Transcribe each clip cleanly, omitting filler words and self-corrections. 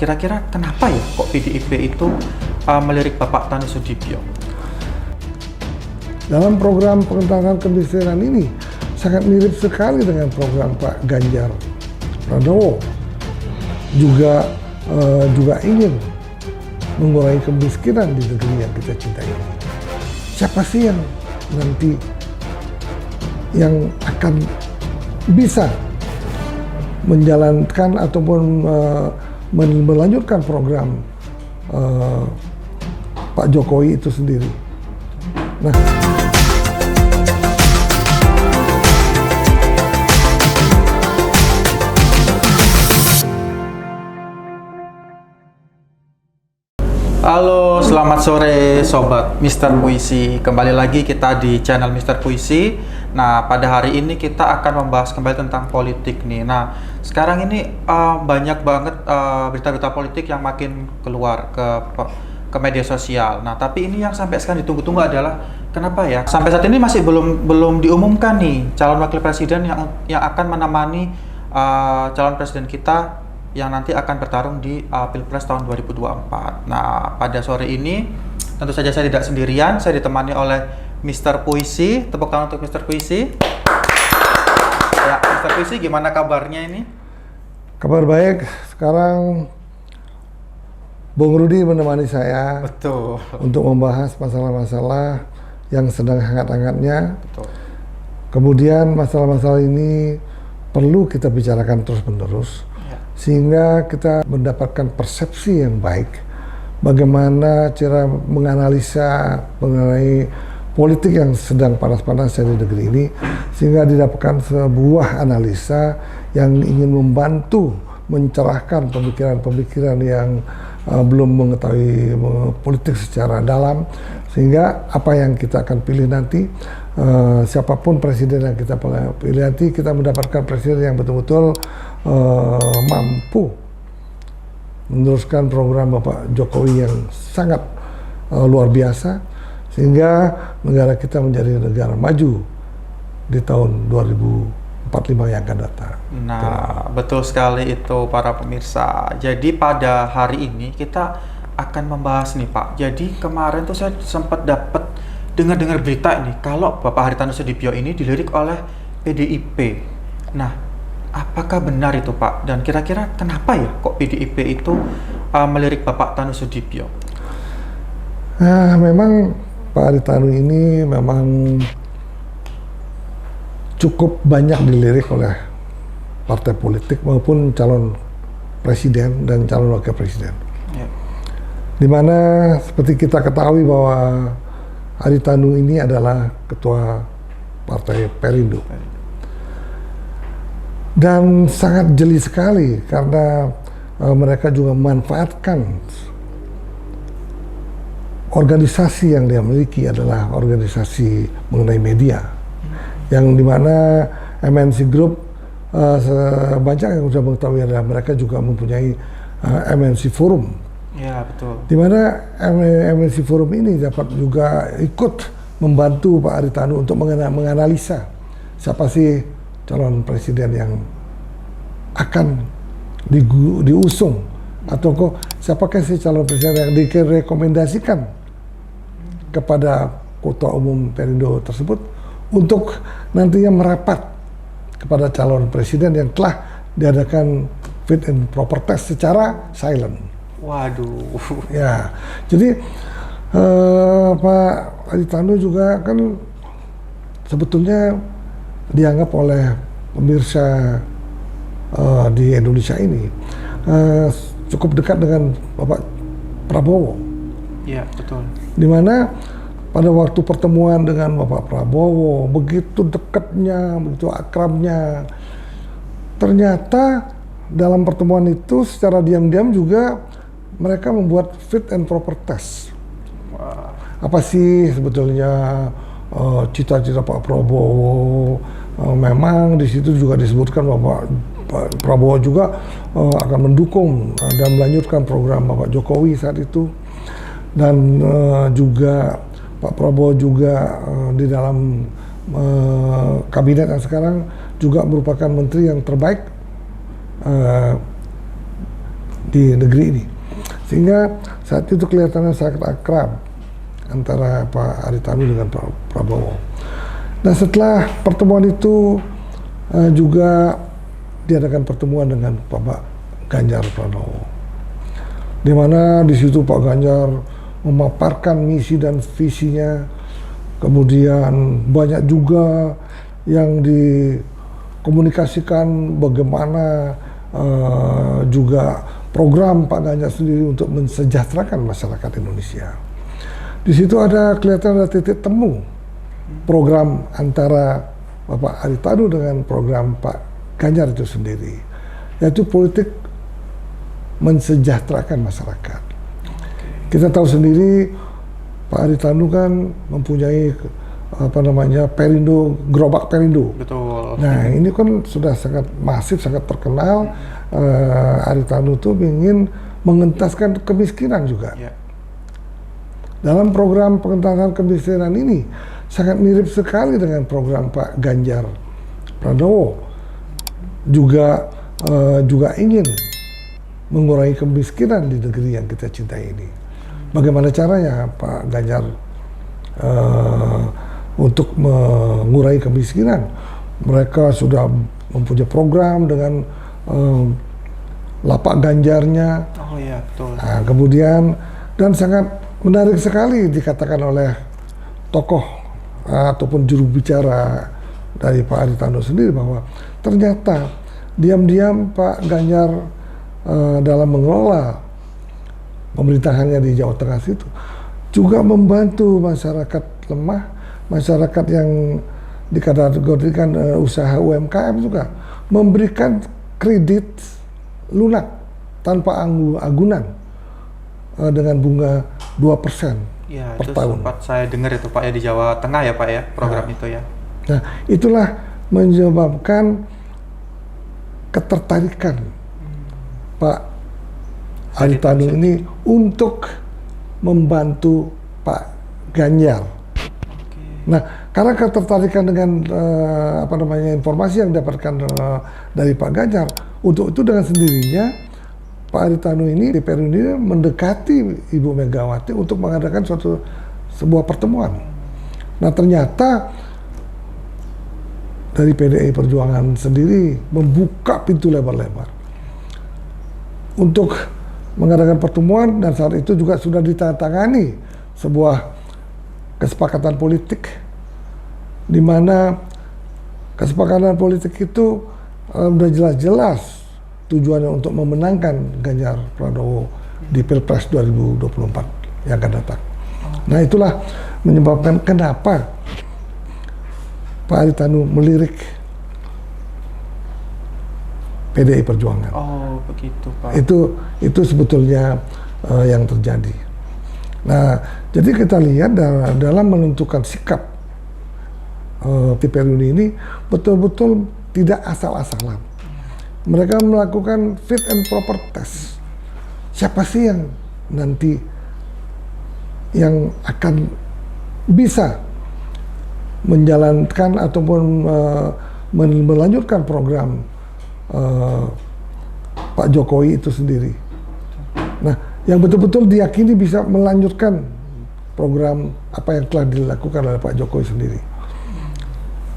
kira-kira kenapa ya kok PDIP itu melirik Bapak Tani Sudibyo? Dalam program pengentasan kemiskinan ini sangat mirip sekali dengan program Pak Ganjar Pranowo. Juga ingin mengurangi kemiskinan di negeri yang kita cintai ini. Siapa sih yang nanti yang akan bisa menjalankan ataupun melanjutkan program Pak Jokowi itu sendiri? Nah, Halo, selamat sore Sobat Mister Puisi. Kembali lagi kita di channel Mister Puisi. Nah, pada hari ini kita akan membahas kembali tentang politik nih. Nah, sekarang ini banyak banget berita-berita politik yang makin keluar ke media sosial. Nah, tapi ini yang sampai sekarang ditunggu-tunggu adalah kenapa ya? Sampai saat ini masih belum diumumkan nih calon wakil presiden yang akan menemani calon presiden kita yang nanti akan bertarung di Pilpres tahun 2024. Nah, pada sore ini tentu saja saya tidak sendirian, saya ditemani oleh Mister Puisi. Tepuk tangan untuk Mister Puisi. Ya, Mister Puisi, gimana kabarnya ini? kabar baik. Sekarang Bung Rudi menemani saya. Betul. Untuk membahas masalah-masalah yang sedang hangat-hangatnya. Betul. Kemudian masalah-masalah ini perlu kita bicarakan terus-menerus. Sehingga kita mendapatkan persepsi yang baik bagaimana cara menganalisa mengenai politik yang sedang panas-panasnya di negeri ini, sehingga didapatkan sebuah analisa yang ingin membantu mencerahkan pemikiran-pemikiran yang belum mengetahui politik secara dalam, sehingga apa yang kita akan pilih nanti, siapapun presiden yang kita pilih nanti, kita mendapatkan presiden yang betul-betul mampu meneruskan program Bapak Jokowi yang sangat luar biasa, sehingga negara kita menjadi negara maju di tahun 2045 yang akan datang. Nah, betul sekali itu para pemirsa. Jadi pada hari ini kita akan membahas nih Pak. Jadi kemarin tuh saya sempat dapat dengar berita ini kalau Bapak Haritanu Sudibyo ini dilirik oleh PDIP. Nah, apakah benar itu Pak? Dan kira-kira kenapa ya kok PDIP itu melirik Bapak Tani Sudibyo? Memang Pak Haritanu ini memang cukup banyak dilirik oleh partai politik maupun calon presiden dan calon wakil presiden. Ya. Dimana seperti kita ketahui bahwa Haritanu ini adalah ketua partai Perindo. Dan sangat jeli sekali karena mereka juga memanfaatkan organisasi yang dia miliki adalah organisasi mengenai media, yang dimana MNC Group banyak yang sudah mengetahui adalah mereka juga mempunyai MNC Forum. Ya, betul. Dimana MNC Forum ini dapat juga ikut membantu Pak Haritanu untuk menganalisa siapa sih calon presiden yang akan diusung, atau kok siapakah sih calon presiden yang direkomendasikan kepada Ketua Umum Perindo tersebut untuk nantinya merapat kepada calon presiden yang telah diadakan fit and proper test secara silent. Waduh. Ya, jadi Pak Haritanu juga kan sebetulnya dianggap oleh pemirsa di Indonesia ini cukup dekat dengan Bapak Prabowo. Iya, betul. Dimana pada waktu pertemuan dengan Bapak Prabowo begitu dekatnya, begitu akrabnya, ternyata dalam pertemuan itu secara diam-diam juga mereka membuat fit and proper test. Apa sih sebetulnya cita-cita Pak Prabowo? Memang di situ juga disebutkan bahwa Pak Prabowo juga akan mendukung dan melanjutkan program Bapak Jokowi saat itu, dan juga Pak Prabowo juga di dalam kabinet yang sekarang juga merupakan menteri yang terbaik di negeri ini. Sehingga saat itu kelihatannya sangat akrab antara Pak Haritanu dengan Pak Prabowo. Nah, setelah pertemuan itu juga diadakan pertemuan dengan Pak Ganjar Pranowo, di mana di situ Pak Ganjar memaparkan misi dan visinya. Kemudian banyak juga yang dikomunikasikan bagaimana juga program Pak Ganjar sendiri untuk mensejahterakan masyarakat Indonesia. Di situ kelihatan ada titik temu program antara Bapak Haritanu dengan program Pak Ganjar itu sendiri, yaitu politik mensejahterakan masyarakat. Kita tahu sendiri Pak Haritanu kan mempunyai Perindo, gerobak Perindo. Betul. Nah, ini kan sudah sangat masif, sangat terkenal. Haritanu tuh ingin mengentaskan kemiskinan juga. Ya. Dalam program pengentasan kemiskinan ini sangat mirip sekali dengan program Pak Ganjar Pranowo. Juga ingin mengurangi kemiskinan di negeri yang kita cintai ini. Bagaimana caranya Pak Ganjar untuk mengurangi kemiskinan? Mereka sudah mempunyai program dengan lapak ganjarnya. Oh iya, betul. Nah, kemudian dan sangat menarik sekali dikatakan oleh tokoh ataupun juru bicara dari Pak Haritanu sendiri bahwa ternyata diam-diam Pak Ganjar dalam mengelola pemerintahannya di Jawa Tengah itu juga membantu masyarakat lemah, masyarakat yang dikategorikan usaha UMKM juga memberikan kredit lunak tanpa agunan dengan bunga 2% Ya, per itu tahun. sempat saya dengar itu Pak ya di Jawa Tengah ya Pak ya, program itu ya. Nah, itulah menyebabkan ketertarikan Pak Haritanu ini untuk membantu Pak Ganjar. Nah, karena ketertarikan dengan informasi yang didapatkan dari Pak Ganjar, untuk itu dengan sendirinya Pak Haritanu ini di periode ini mendekati Ibu Megawati untuk mengadakan sebuah pertemuan. Nah, ternyata dari PDI Perjuangan sendiri membuka pintu lebar-lebar untuk mengadakan pertemuan, dan saat itu juga sudah ditandatangani sebuah kesepakatan politik di mana kesepakatan politik itu sudah jelas-jelas tujuannya untuk memenangkan Ganjar Pranowo di Pilpres 2024 yang akan datang. Nah, itulah menyebabkan kenapa Pak Haritanu melirik PDI Perjuangan. Oh, begitu Pak. Itu sebetulnya yang terjadi. Nah, jadi kita lihat dalam menentukan sikap di periode ini betul-betul tidak asal-asalan. Mereka melakukan fit and proper test. Siapa sih yang nanti yang akan bisa menjalankan ataupun melanjutkan program Pak Jokowi itu sendiri. Nah, yang betul-betul diyakini bisa melanjutkan program apa yang telah dilakukan oleh Pak Jokowi sendiri.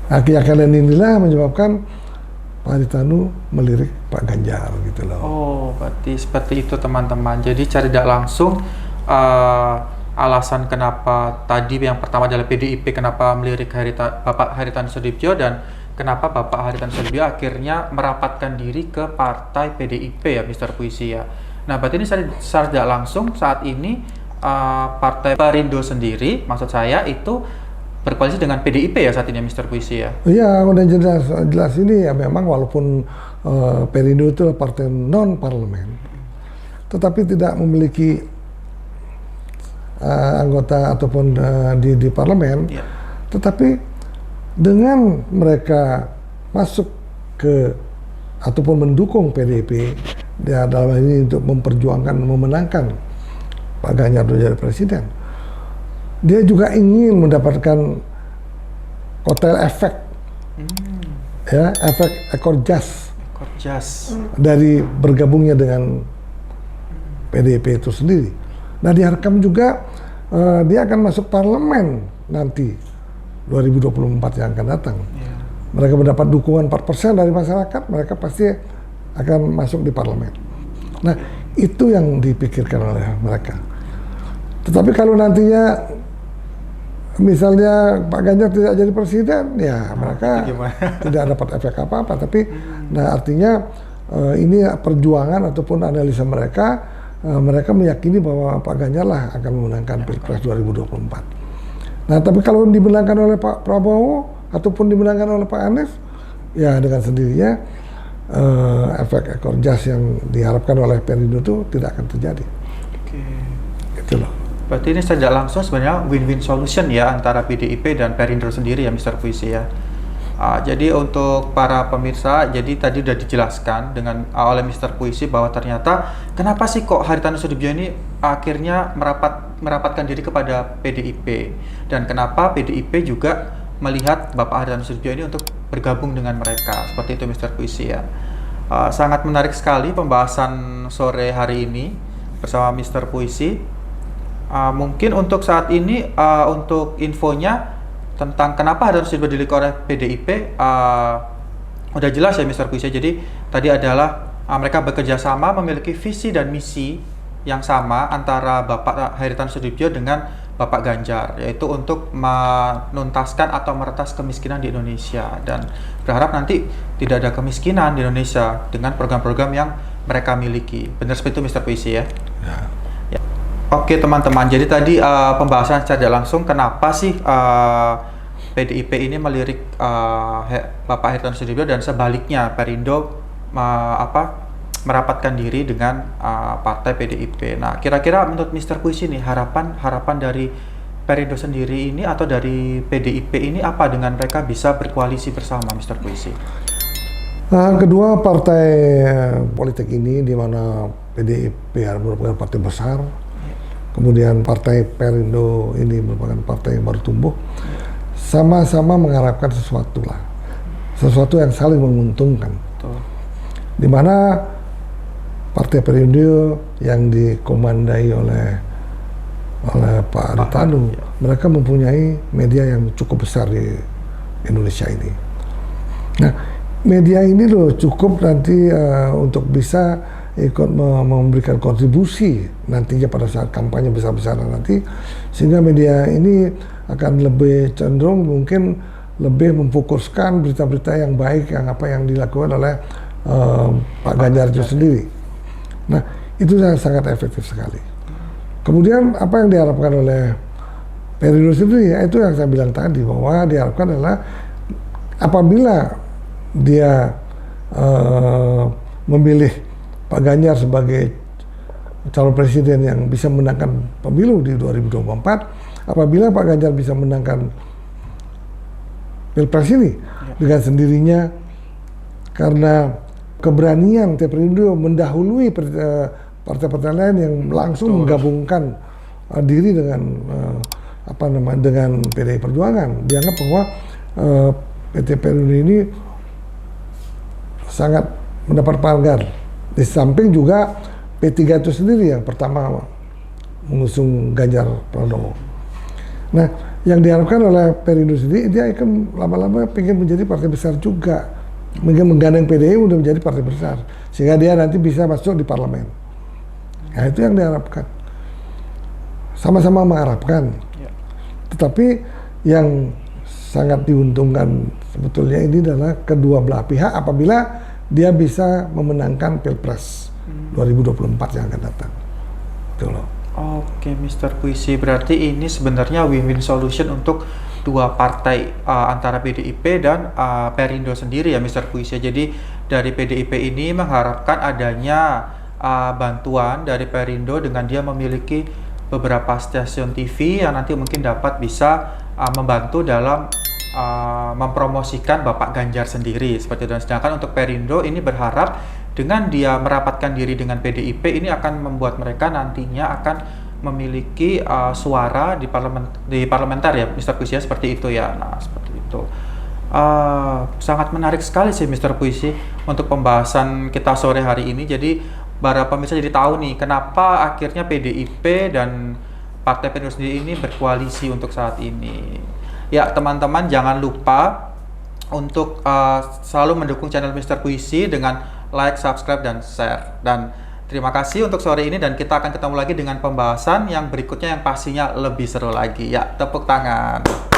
Nah, keyakinan inilah menyebabkan Pak Haritanu melirik Pak Ganjar gitu loh. Oh, berarti seperti itu teman-teman. Jadi cari tidak langsung alasan kenapa tadi yang pertama adalah PDIP kenapa melirik Bapak Haritanu Sudibyo, dan kenapa Bapak Haritanu Sudibyo akhirnya merapatkan diri ke partai PDIP ya, Mr. Puisi ya. Nah, berarti ini secara tidak langsung saat ini partai Perindo sendiri, maksud saya itu berkoalisi dengan PDIP ya saat ini, Mr. Puisi ya? Iya, udah jelas ini ya, memang walaupun Perindo itu partai non-parlemen, tetapi tidak memiliki anggota ataupun di parlemen, Yeah. tetapi dengan mereka masuk ke ataupun mendukung PDIP dalam hal ini untuk memperjuangkan, memenangkan Pak Ganjar menjadi presiden, dia juga ingin mendapatkan kotel efek, ya, efek ekor jas Korjas. dari bergabungnya dengan PDIP itu sendiri. Nah, diharapkan juga dia akan masuk parlemen nanti 2024 yang akan datang. Mereka mendapat dukungan 4% dari masyarakat, mereka pasti akan masuk di parlemen. Nah, itu yang dipikirkan oleh mereka. Tetapi kalau nantinya misalnya Pak Ganjar tidak jadi presiden, ya mereka tidak dapat efek apa-apa. Tapi nah, artinya ini perjuangan ataupun analisa mereka, mereka meyakini bahwa Pak Ganjar lah akan memenangkan Pilpres 2024. Nah, tapi kalau dimenangkan oleh Pak Prabowo ataupun dimenangkan oleh Pak Anies, ya dengan sendirinya efek ekor jas yang diharapkan oleh Perindo itu tidak akan terjadi. Oke. Gitu loh. Berarti ini tidak langsung sebenarnya win-win solution ya antara PDIP dan Perindo sendiri ya, Mr. Puisi ya. Jadi untuk para pemirsa, jadi tadi udah dijelaskan dengan oleh Mr. Puisi bahwa ternyata kenapa sih kok Haritanu Sudibyo ini akhirnya merapatkan diri kepada PDIP, dan kenapa PDIP juga melihat Bapak Haritanu Sudibyo ini untuk bergabung dengan mereka. Seperti itu Mr. Puisi ya. Sangat menarik sekali pembahasan sore hari ini bersama Mr. Puisi. Mungkin untuk saat ini untuk infonya tentang kenapa Haritanu Sudibyo dipilih oleh PDIP udah jelas ya Mr. Puisi. Jadi tadi adalah mereka bekerja sama, memiliki visi dan misi yang sama antara Bapak Haritanu Sudibyo dengan Bapak Ganjar, yaitu untuk menuntaskan atau meretas kemiskinan di Indonesia, dan berharap nanti tidak ada kemiskinan di Indonesia dengan program-program yang mereka miliki. Benar seperti itu Mr. Puisi ya? Ya. Oke teman-teman, jadi tadi pembahasan secara langsung kenapa sih PDIP ini melirik Bapak Haritanu Sudibyo dan sebaliknya Perindo merapatkan diri dengan partai PDIP. Nah, kira-kira menurut Mr. Puisi nih harapan dari Perindo sendiri ini atau dari PDIP ini apa dengan mereka bisa berkoalisi bersama, Mr. Puisi? Kedua partai politik ini, di mana PDIP merupakan partai besar, kemudian partai Perindo ini merupakan partai yang baru tumbuh, sama-sama mengharapkan sesuatu yang saling menguntungkan. Betul. Di mana partai Perindo yang dikomandai oleh Pak Haritanu, mereka mempunyai media yang cukup besar di Indonesia ini. Nah, media ini loh cukup nanti untuk bisa ikut memberikan kontribusi nantinya pada saat kampanye besar-besaran nanti, sehingga media ini akan lebih cenderung mungkin lebih memfokuskan berita-berita yang baik yang dilakukan oleh Pak Ganjar itu sendiri. Nah, itu sangat efektif sekali. Kemudian apa yang diharapkan oleh Perindo sendiri, itu yang saya bilang tadi, bahwa diharapkan adalah apabila dia memilih Pak Ganjar sebagai calon presiden yang bisa menangkan pemilu di 2024, apabila Pak Ganjar bisa menangkan Pilpres ini dengan sendirinya karena keberanian Perindo mendahului partai-partai lain yang langsung menggabungkan diri dengan dengan PDI Perjuangan. Dianggap bahwa PT Perindo ini sangat mendapat penghargaan. Di samping juga P3 itu sendiri yang pertama mengusung Ganjar Pranowo. Nah, yang diharapkan oleh Perindo sendiri, dia akan lama-lama ingin menjadi partai besar juga, mungkin menggandeng PDI untuk menjadi partai besar, sehingga dia nanti bisa masuk di parlemen. Nah, itu yang diharapkan. Sama-sama mengharapkan. Tetapi yang sangat diuntungkan sebetulnya ini adalah kedua belah pihak apabila dia bisa memenangkan Pilpres 2024 yang akan datang. Itu loh. Oke, Mr. Puisi, berarti ini sebenarnya win-win solution untuk dua partai antara PDIP dan Perindo sendiri ya, Mr. Puisi. Jadi dari PDIP ini mengharapkan adanya bantuan dari Perindo dengan dia memiliki beberapa stasiun TV yang nanti mungkin dapat bisa membantu dalam mempromosikan Bapak Ganjar sendiri seperti itu. Sedangkan untuk Perindo ini berharap dengan dia merapatkan diri dengan PDIP ini akan membuat mereka nantinya akan memiliki suara di parlementer ya, Mr. Puisi, seperti itu ya. Nah, seperti itu. Sangat menarik sekali sih Mr. Puisi untuk pembahasan kita sore hari ini. Jadi para pemirsa jadi tahu nih kenapa akhirnya PDIP dan Partai Perindo sendiri ini berkoalisi untuk saat ini. Ya, teman-teman jangan lupa untuk selalu mendukung channel Mr. Puisi dengan like, subscribe, dan share. Dan terima kasih untuk sore ini, dan kita akan ketemu lagi dengan pembahasan yang berikutnya yang pastinya lebih seru lagi. Ya, tepuk tangan.